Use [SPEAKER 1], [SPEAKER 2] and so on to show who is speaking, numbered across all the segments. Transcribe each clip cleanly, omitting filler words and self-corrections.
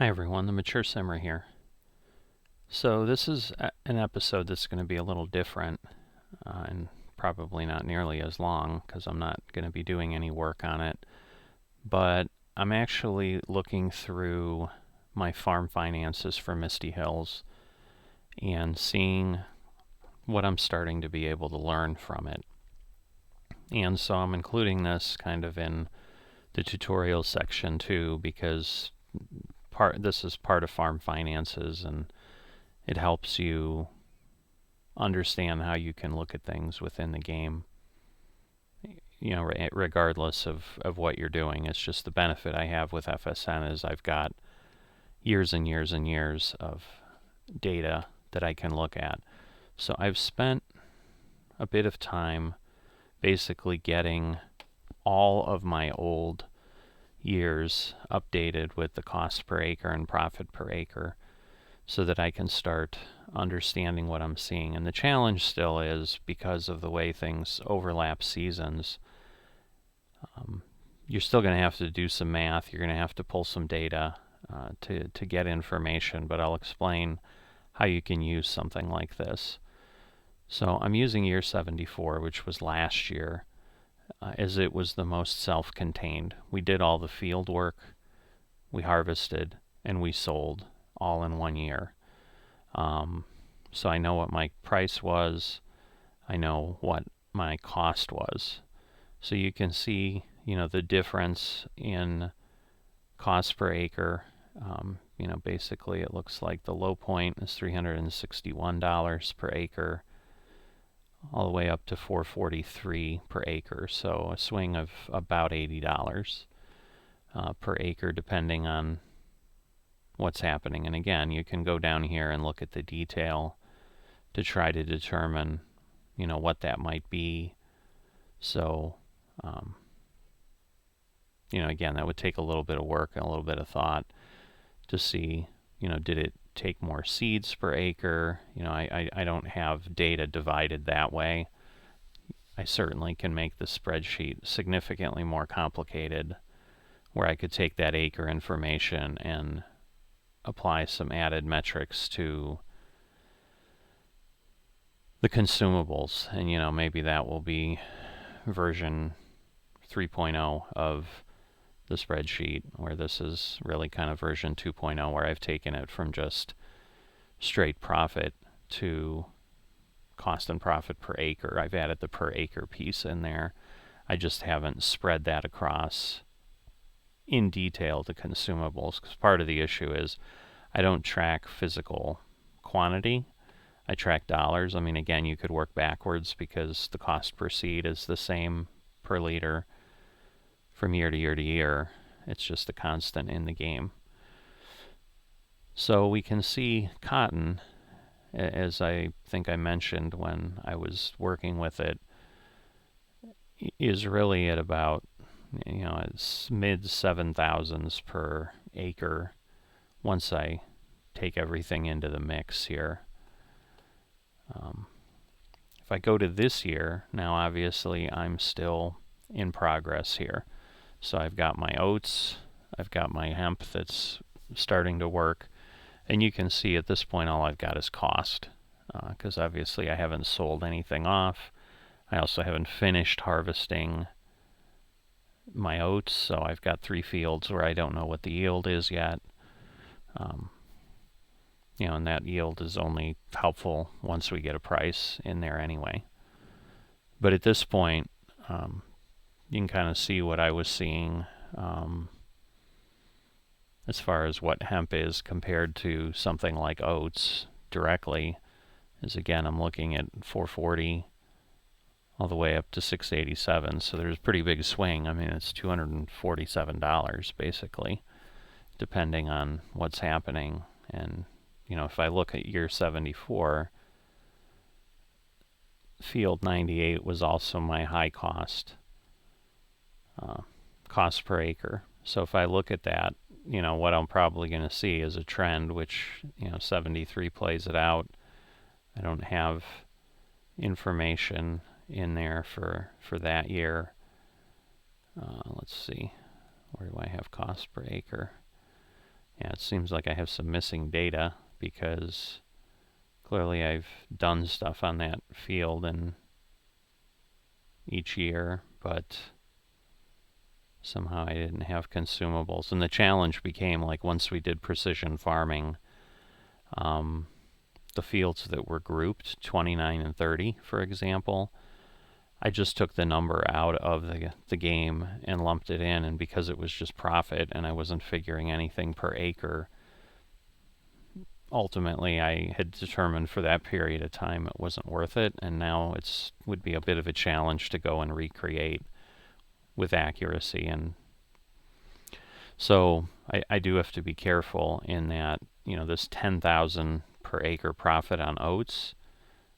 [SPEAKER 1] Hi everyone, the Mature Simmer here. So this is an episode that's going to be a little different and probably not nearly as long because I'm not going to be doing any work on it. But I'm actually looking through my farm finances for Misty Hills and seeing what I'm starting to be able to learn from it. And so I'm including this kind of in the tutorial section too, because this is part of farm finances, and it helps you understand how you can look at things within the game, regardless of what you're doing. It's just the benefit I have with FSN is I've got years and years and years of data that I can look at. So I've spent a bit of time basically getting all of my old years updated with the cost per acre and profit per acre so that I can start understanding what I'm seeing. And the challenge still is, because of the way things overlap seasons, you're still going to have to do some math. You're going to have to pull some data to get information, but I'll explain how you can use something like this. So I'm using year 74, which was last year, as it was the most self-contained. We did all the field work, we harvested, and we sold all in 1 year. So I know what my price was, I know what my cost was. So you can see, the difference in cost per acre. Basically it looks like the low point is $361 per acre, all the way up to $443 per acre. So a swing of about $80 per acre, depending on what's happening. And again, you can go down here and look at the detail to try to determine, what that might be. So, again, that would take a little bit of work and a little bit of thought to see, did it take more seeds per acre? I don't have data divided that way. I certainly can make the spreadsheet significantly more complicated, where I could take that acre information and apply some added metrics to the consumables, and maybe that will be version 3.0 of the spreadsheet, where this is really kind of version 2.0, where I've taken it from just straight profit to cost and profit per acre. I've added the per acre piece in there. I just haven't spread that across in detail to consumables, because part of the issue is I don't track physical quantity. I track dollars. I mean, again, you could work backwards because the cost per seed is the same per liter from year to year to year. It's just a constant in the game. So we can see cotton, as I think I mentioned when I was working with it, is really at about, it's mid 7,000s per acre once I take everything into the mix here. If I go to this year, now obviously I'm still in progress here. So I've got my oats, I've got my hemp that's starting to work, and you can see at this point all I've got is cost, because obviously I haven't sold anything off. I also haven't finished harvesting my oats, so I've got 3 fields where I don't know what the yield is yet. And that yield is only helpful once we get a price in there anyway. But at this point, you can kind of see what I was seeing as far as what hemp is compared to something like oats directly. Is again, I'm looking at 440 all the way up to 687. So there's a pretty big swing. I mean, it's $247 basically, depending on what's happening. And if I look at year 74, field 98 was also my high cost per acre. So if I look at that, what I'm probably going to see is a trend, which 73 plays it out. I don't have information in there for that year. Let's see, where do I have cost per acre? Yeah, it seems like I have some missing data because clearly I've done stuff on that field in each year, but somehow I didn't have consumables. And the challenge became, like, once we did precision farming, the fields that were grouped, 29 and 30, for example, I just took the number out of the game and lumped it in, and because it was just profit and I wasn't figuring anything per acre, ultimately I had determined for that period of time it wasn't worth it, and now it would be a bit of a challenge to go and recreate with accuracy. And so I do have to be careful in that, this 10,000 per acre profit on oats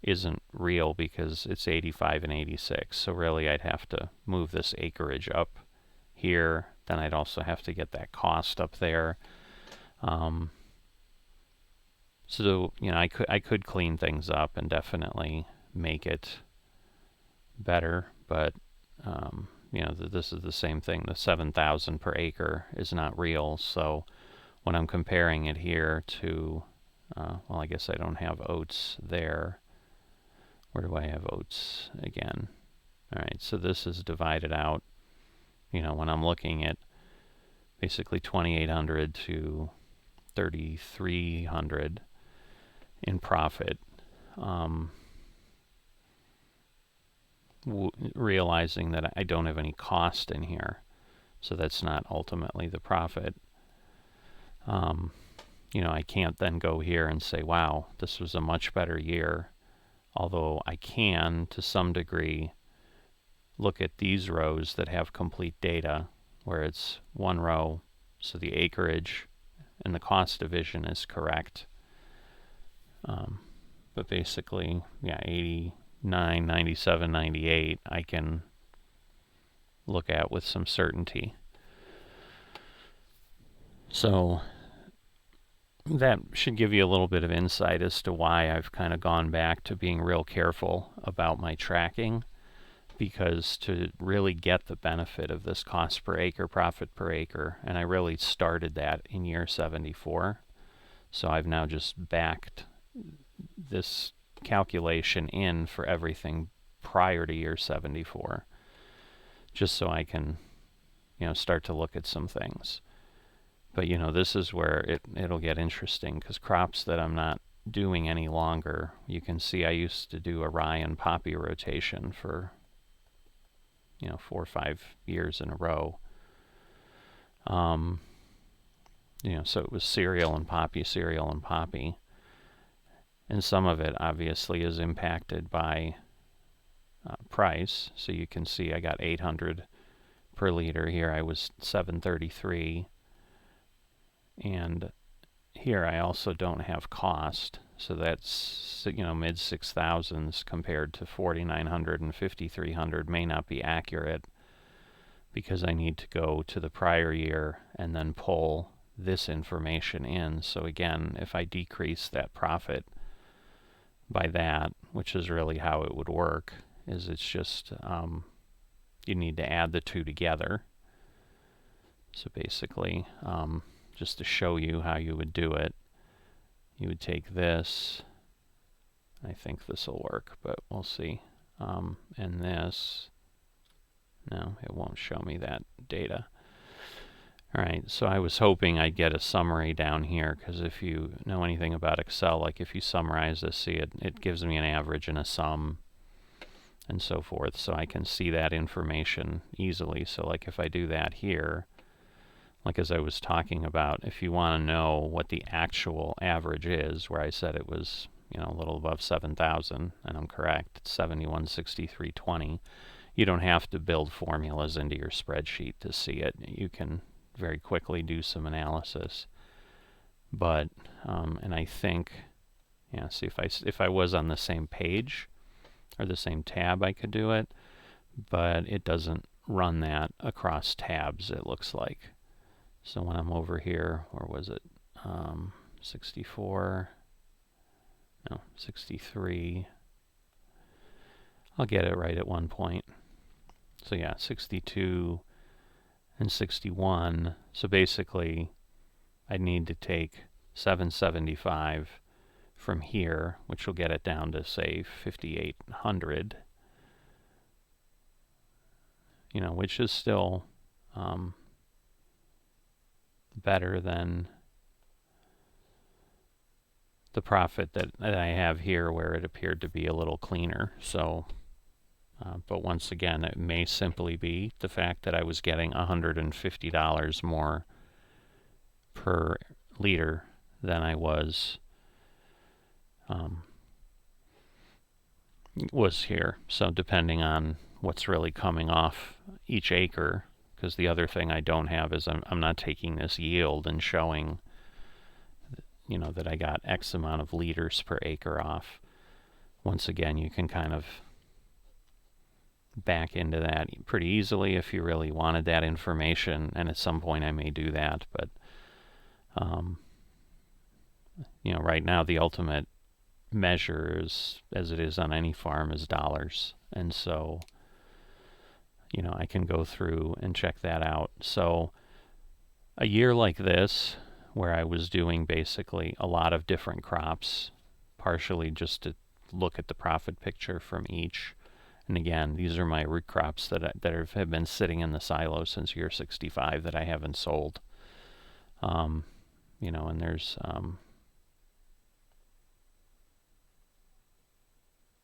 [SPEAKER 1] isn't real because it's 85 and 86. So really I'd have to move this acreage up here. Then I'd also have to get that cost up there. So, I could clean things up and definitely make it better, but this is the same thing. The 7,000 per acre is not real. So when I'm comparing it here to, well, I guess I don't have oats there. Where do I have oats again? All right, so this is divided out. When I'm looking at basically 2,800 to 3,300 in profit, realizing that I don't have any cost in here, so that's not ultimately the profit. I can't then go here and say, wow, this was a much better year, although I can, to some degree, look at these rows that have complete data, where it's one row, so the acreage and the cost division is correct. But basically, yeah, 89, 97, 98, I can look at with some certainty. So that should give you a little bit of insight as to why I've kind of gone back to being real careful about my tracking, because to really get the benefit of this cost per acre, profit per acre, and I really started that in year 74. So I've now just backed this calculation in for everything prior to year 74, just so I can, start to look at some things. But, this is where it'll get interesting, because crops that I'm not doing any longer, you can see I used to do a rye and poppy rotation for 4 or 5 years in a row. So it was cereal and poppy, cereal and poppy. And some of it obviously is impacted by price. So you can see I got 800 per liter. Here I was 733. And here I also don't have cost. So that's, mid 6,000s compared to 4,900 and 5,300 may not be accurate, because I need to go to the prior year and then pull this information in. So again, if I decrease that profit by that, which is really how it would work, is it's just you need to add the two together. So basically, just to show you how you would do it, you would take this, I think this will work, but we'll see, and this, no, it won't show me that data. Alright, so I was hoping I'd get a summary down here, because if you know anything about Excel, like if you summarize this, see it gives me an average and a sum and so forth, so I can see that information easily. So like if I do that here, like as I was talking about, if you want to know what the actual average is, where I said it was a little above 7,000, and I'm correct, it's 7163.20, you don't have to build formulas into your spreadsheet to see it. You can very quickly do some analysis. But and I think, see, if I was on the same page or the same tab, I could do it, but it doesn't run that across tabs, it looks like. So when I'm over here, where was it? 64, no, 63. I'll get it right at one point. So yeah, 62 and 61. So basically, I need to take 775 from here, which will get it down to, say, 5,800, which is still better than the profit that I have here, where it appeared to be a little cleaner. So, but once again, it may simply be the fact that I was getting $150 more per liter than I was here. So depending on what's really coming off each acre, because the other thing I don't have is I'm not taking this yield and showing that I got X amount of liters per acre off. Once again, you can kind of back into that pretty easily if you really wanted that information, and at some point I may do that, but right now the ultimate measure is, as it is on any farm, is dollars, and so I can go through and check that out. So a year like this, where I was doing basically a lot of different crops, partially just to look at the profit picture from each. And again, these are my root crops that have been sitting in the silo since year 65 that I haven't sold. And there's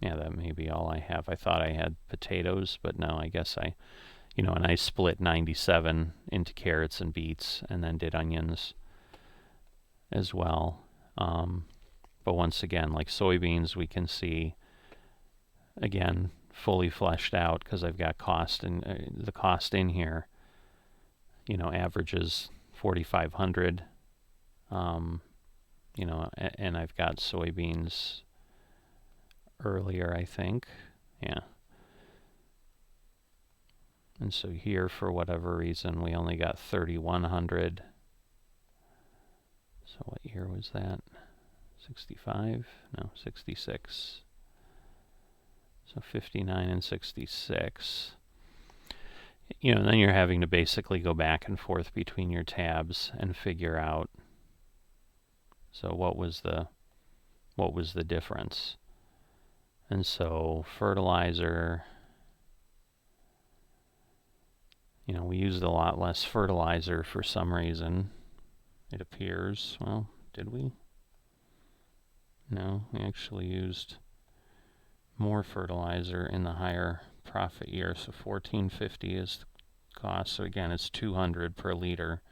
[SPEAKER 1] that may be all I have. I thought I had potatoes, but no, I guess and I split 97 into carrots and beets, and then did onions as well. But once again, like soybeans, we can see, again, fully fleshed out, because I've got cost, and the cost in here, averages 4,500. And I've got soybeans earlier, I think. Yeah. And so here, for whatever reason, we only got 3,100. So what year was that? 65? No, 66. So 59 and 66. And then you're having to basically go back and forth between your tabs and figure out, so what was the difference? And so fertilizer, we used a lot less fertilizer for some reason, it appears. Well, did we? No, we actually used more fertilizer in the higher profit year. So 1450 is the cost. So again, it's 200 per liter,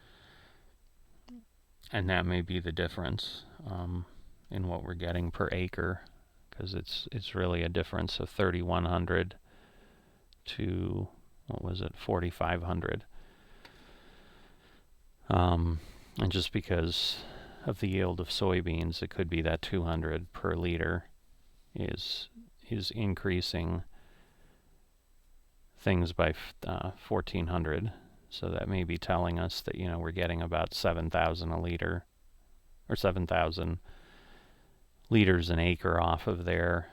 [SPEAKER 1] and that may be the difference in what we're getting per acre, because it's really a difference of 3,100 to, what was it, 4,500. And just because of the yield of soybeans, it could be that 200 per liter is increasing things by 1,400. So that may be telling us that we're getting about 7,000 a liter, or 7,000 liters an acre off of there.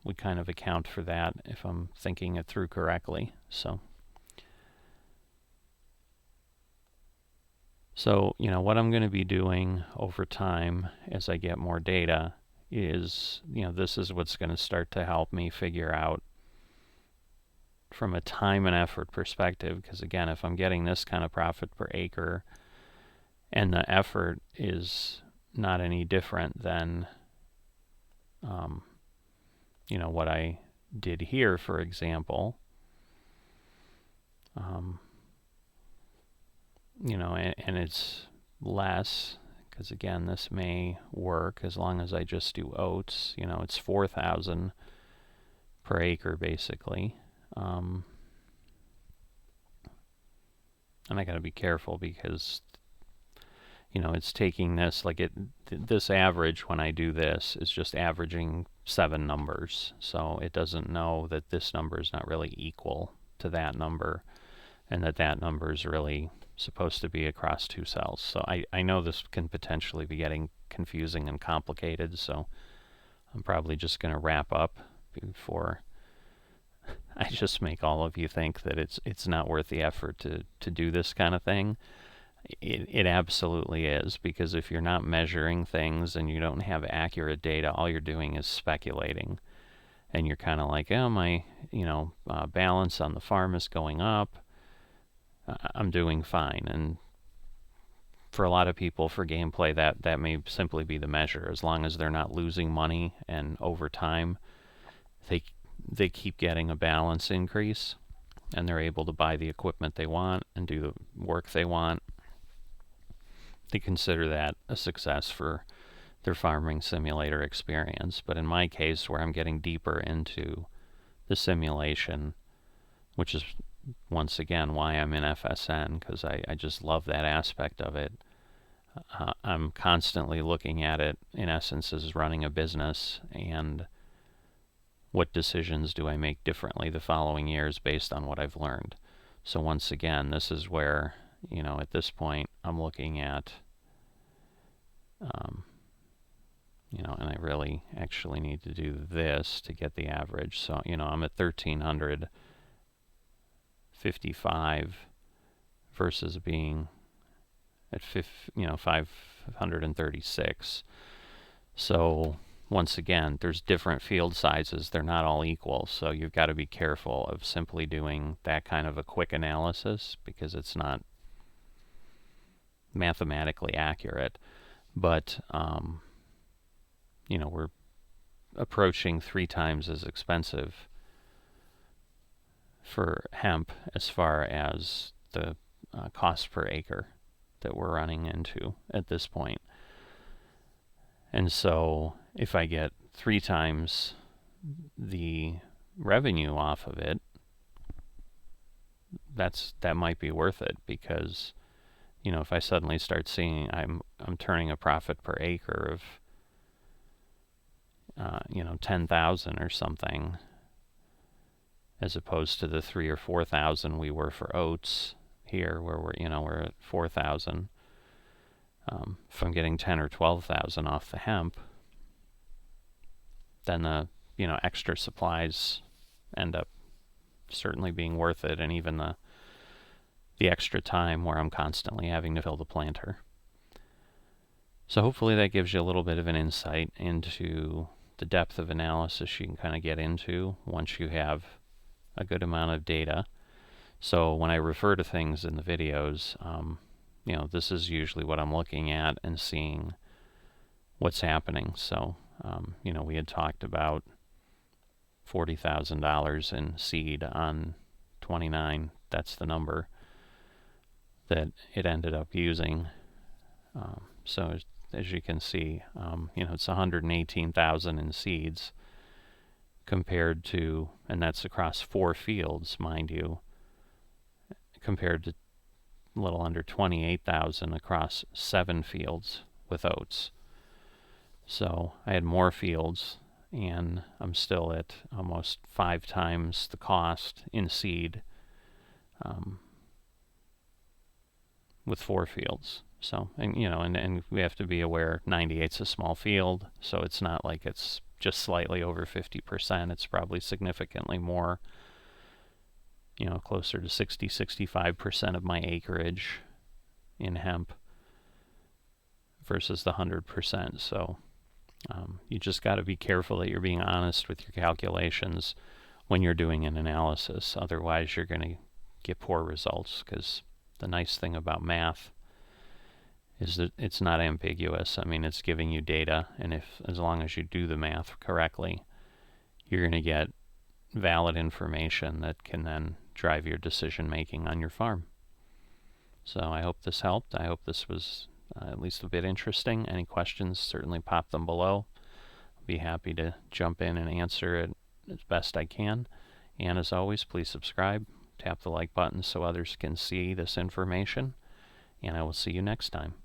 [SPEAKER 1] We kind of account for that if I'm thinking it through correctly. So what I'm going to be doing over time as I get more data is, this is what's going to start to help me figure out from a time and effort perspective, because again, if I'm getting this kind of profit per acre and the effort is not any different than what I did here, for example, and it's less, because again, this may work as long as I just do oats. It's 4,000 per acre basically. And I got to be careful, because it's taking this, this average, when I do this, is just averaging 7 numbers. So it doesn't know that this number is not really equal to that number, and that number is really supposed to be across 2 cells. So I know this can potentially be getting confusing and complicated, so I'm probably just going to wrap up before I just make all of you think that it's not worth the effort to do this kind of thing. It absolutely is, because if you're not measuring things and you don't have accurate data, all you're doing is speculating. And you're kind of like, oh, my, balance on the farm is going up. I'm doing fine. And for a lot of people, for gameplay, that may simply be the measure. As long as they're not losing money, and over time they keep getting a balance increase, and they're able to buy the equipment they want and do the work they want, they consider that a success for their farming simulator experience. But in my case, where I'm getting deeper into the simulation, which is once again why I'm in FSN, because I just love that aspect of it. I'm constantly looking at it, in essence, as running a business, and what decisions do I make differently the following years based on what I've learned. So once again, this is where, at this point, I'm looking at, and I really actually need to do this to get the average. So, I'm at 1,355 versus being at 536. So once again, there's different field sizes. They're not all equal. So you've got to be careful of simply doing that kind of a quick analysis, because it's not mathematically accurate. But, we're approaching 3 times as expensive for hemp as far as the cost per acre that we're running into at this point. And so if I get 3 times the revenue off of it, that might be worth it, because if I suddenly start seeing I'm turning a profit per acre of 10,000 or something, as opposed to the 3,000 or 4,000 we were for oats here, where we're at 4,000. If I'm getting 10 or 12,000 off the hemp, then the extra supplies end up certainly being worth it, and even the extra time where I'm constantly having to fill the planter. So hopefully that gives you a little bit of an insight into the depth of analysis you can kind of get into once you have a good amount of data. So when I refer to things in the videos, this is usually what I'm looking at and seeing what's happening. So, we had talked about $40,000 in seed on 29. That's the number that it ended up using. So as you can see, it's 118,000 in seeds compared to, and that's across 4 fields, mind you, compared to a little under 28,000 across 7 fields with oats. So I had more fields, and I'm still at almost 5 times the cost in seed with 4 fields. So, and we have to be aware 98's a small field, so it's not like it's just slightly over 50%. It's probably significantly more, closer to 60-65% of my acreage in hemp versus the 100%. So you just got to be careful that you're being honest with your calculations when you're doing an analysis. Otherwise, you're going to get poor results, because the nice thing about math is that it's not ambiguous. I mean, it's giving you data, and as long as you do the math correctly, you're going to get valid information that can then drive your decision making on your farm. So I hope this helped. I hope this was at least a bit interesting. Any questions, certainly pop them below. I'll be happy to jump in and answer it as best I can. And as always, please subscribe, tap the like button so others can see this information, and I will see you next time.